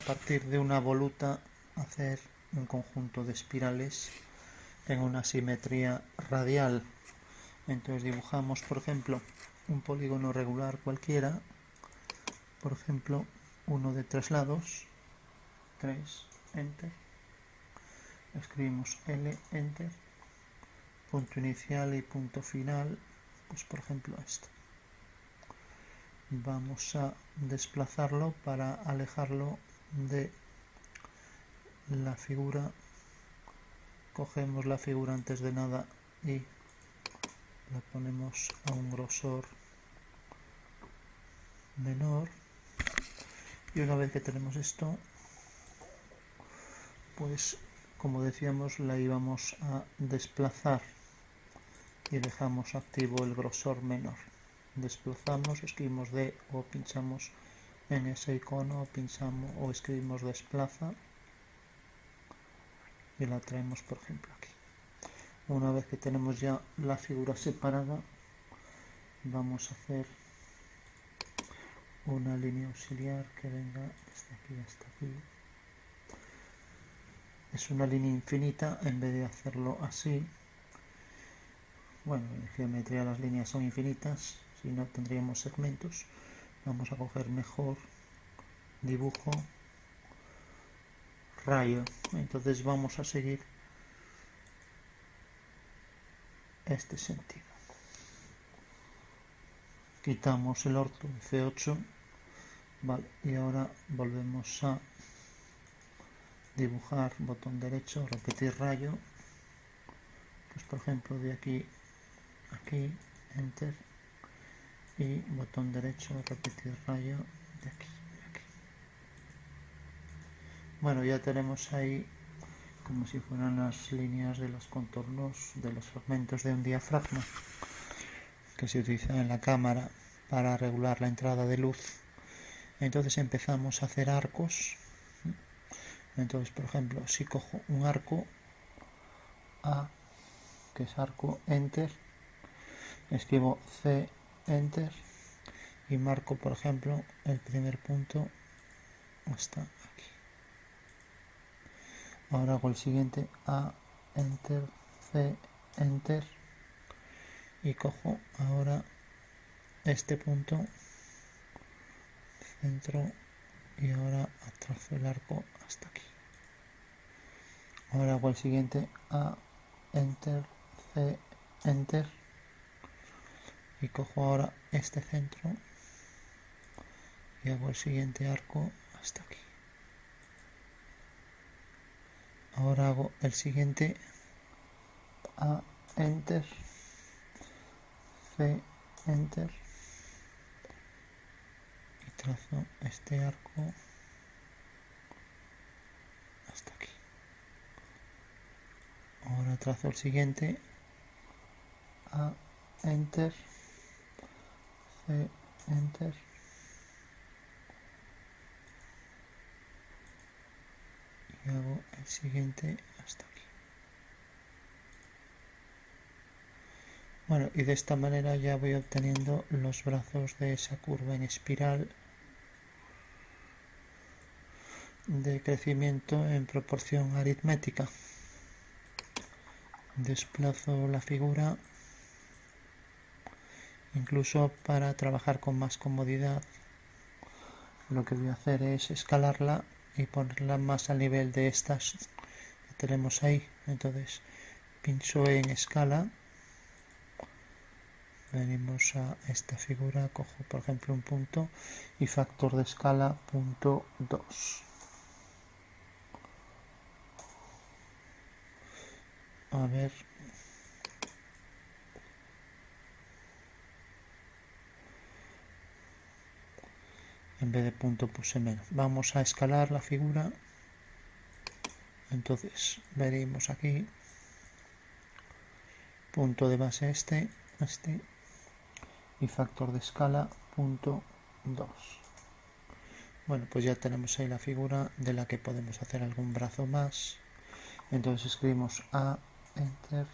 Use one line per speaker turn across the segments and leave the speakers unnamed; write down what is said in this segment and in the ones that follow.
partir de una voluta hacer un conjunto de espirales en una simetría radial. Entonces dibujamos, por ejemplo, un polígono regular cualquiera, por ejemplo, uno de 3 lados, 3, enter, escribimos L, enter, punto inicial y punto final, pues por ejemplo este. Vamos a desplazarlo para alejarlo de la figura. Cogemos la figura antes de nada y la ponemos a un grosor menor, y una vez que tenemos esto, pues como decíamos, la íbamos a desplazar y dejamos activo el grosor menor. Desplazamos, escribimos D o pinchamos en ese icono, pinchamos o escribimos desplaza y la traemos, por ejemplo, aquí. Una vez que tenemos ya la figura separada, vamos a hacer una línea auxiliar que venga desde aquí hasta aquí. Es una línea infinita en vez de hacerlo así. Bueno, en geometría las líneas son infinitas, si no tendríamos segmentos. Vamos a coger mejor dibujo, rayo. Entonces vamos a seguir este sentido. Quitamos el orto F8, vale, y ahora volvemos a dibujar, botón derecho, repetir rayo, pues por ejemplo de aquí a aquí, enter, y botón derecho, repetir rayo de aquí a aquí. Bueno, ya tenemos ahí como si fueran las líneas de los contornos de los fragmentos de un diafragma que se utiliza en la cámara para regular la entrada de luz. Entonces empezamos a hacer arcos. Entonces, por ejemplo, si cojo un arco A, que es arco, enter, escribo C, enter, y marco, por ejemplo, el primer punto hasta aquí. Ahora hago el siguiente, A, enter, C, enter, y cojo ahora este punto, centro, y ahora trazo el arco hasta aquí. Ahora hago el siguiente, A, enter, C, enter, y cojo ahora este centro y hago el siguiente arco hasta aquí. Ahora hago el siguiente, A, enter, C, enter, y trazo este arco hasta aquí. Ahora trazo el siguiente, A, enter, C, enter, y hago el siguiente hasta aquí. Bueno, y de esta manera ya voy obteniendo los brazos de esa curva en espiral de crecimiento en proporción aritmética. Desplazo la figura, incluso para trabajar con más comodidad. Lo que voy a hacer es escalarla y ponerla más al nivel de estas que tenemos ahí. Entonces pincho en escala, venimos a esta figura, cojo por ejemplo un punto y factor de escala 0.2. A ver, en vez de punto puse menos. Vamos a escalar la figura. Entonces veremos aquí, punto de base este y factor de escala 0.2. Bueno, pues ya tenemos ahí la figura de la que podemos hacer algún brazo más. Entonces escribimos A, enter,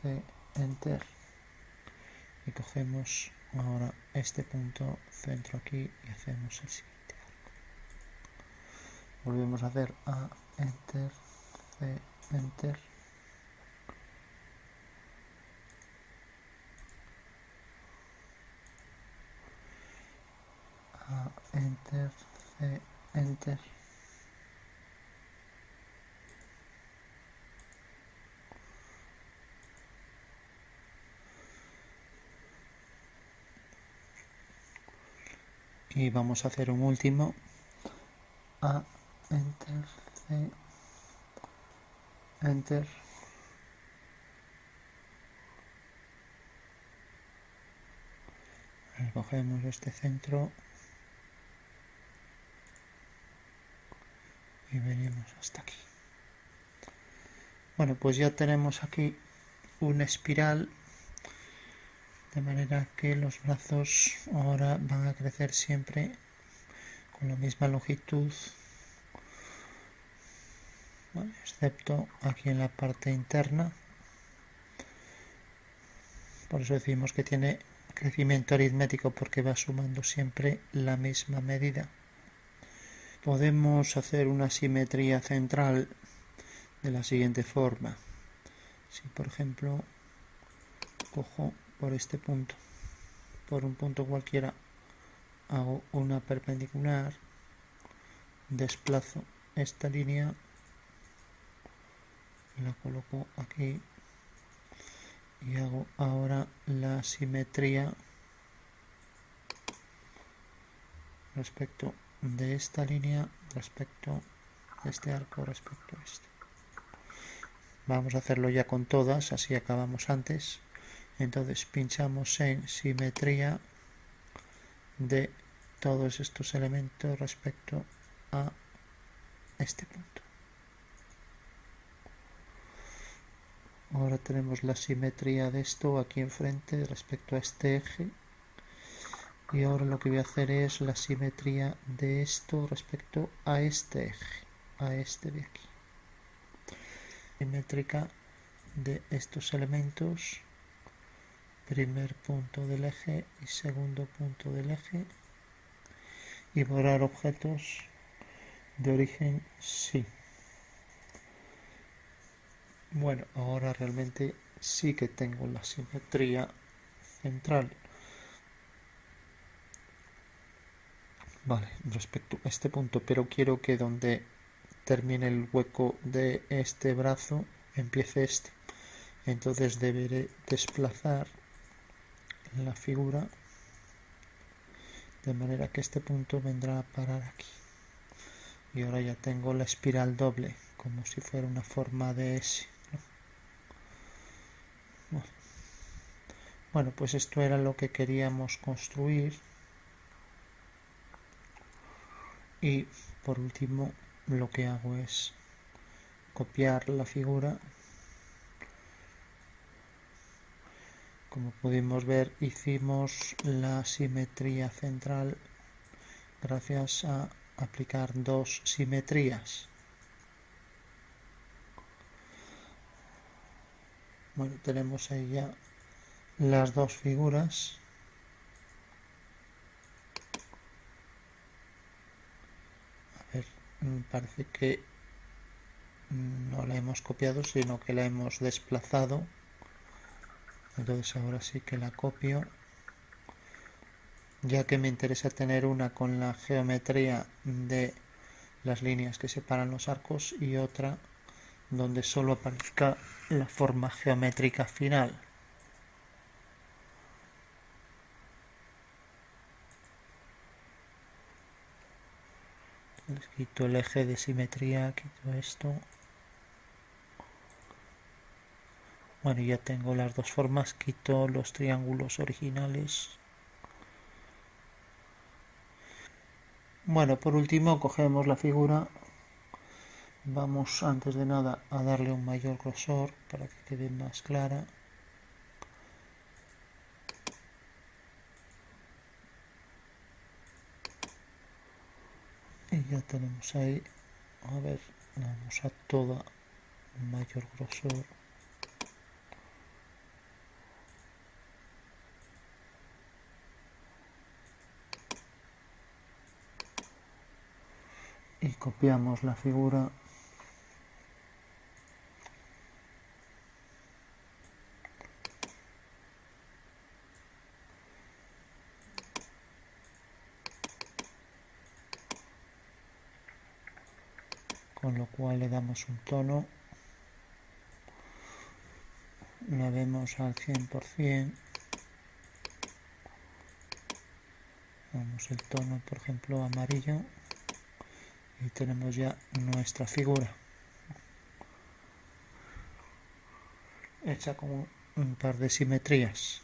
C, enter, y cogemos ahora este punto, centro aquí, y hacemos el siguiente arco. volvemos a hacer A, Enter, C, Enter, A, Enter, C, Enter, y vamos a hacer un último A, Enter, C, Enter, cogemos este centro y venimos hasta aquí. Bueno, pues ya tenemos aquí una espiral, de manera que los brazos ahora van a crecer siempre con la misma longitud, ¿vale? Excepto aquí en la parte interna. Por eso decimos que tiene crecimiento aritmético, porque va sumando siempre la misma medida. Podemos hacer una simetría central de la siguiente forma. Si por ejemplo cojo por este punto, por un punto cualquiera, hago una perpendicular, desplazo esta línea, la coloco aquí y hago ahora la simetría respecto de esta línea, respecto de este arco, respecto a este. Vamos a hacerlo ya con todas, así acabamos antes. Entonces pinchamos en simetría de todos estos elementos respecto a este punto. Ahora tenemos la simetría de esto aquí enfrente respecto a este eje. Y ahora lo que voy a hacer es la simetría de esto respecto a este eje, a este de aquí. Simétrica de estos elementos, primer punto del eje y segundo punto del eje, y borrar objetos de origen sí. Bueno, ahora realmente sí que tengo la simetría central. Vale, respecto a este punto, pero quiero que donde termine el hueco de este brazo empiece este. Entonces deberé desplazar la figura de manera que este punto vendrá a parar aquí. Y ahora ya tengo la espiral doble, como si fuera una forma de S, ¿no? Bueno, pues esto era lo que queríamos construir. Y por último lo que hago es copiar la figura. Como pudimos ver, hicimos la simetría central gracias a aplicar dos simetrías. Bueno, tenemos ahí ya las dos figuras. A ver, parece que no la hemos copiado, sino que la hemos desplazado. Entonces ahora sí que la copio, ya que me interesa tener una con la geometría de las líneas que separan los arcos y otra donde solo aparezca la forma geométrica final. Entonces, quito el eje de simetría, quito esto. Bueno, ya tengo las dos formas, quito los triángulos originales. Bueno, por último cogemos la figura. Vamos antes de nada a darle un mayor grosor para que quede más clara. Y ya tenemos ahí, a ver, vamos a toda mayor grosor. y copiamos la figura con lo cual le damos un tono, la vemos al 100%, damos el tono por ejemplo amarillo y tenemos ya nuestra figura hecha con un par de simetrías.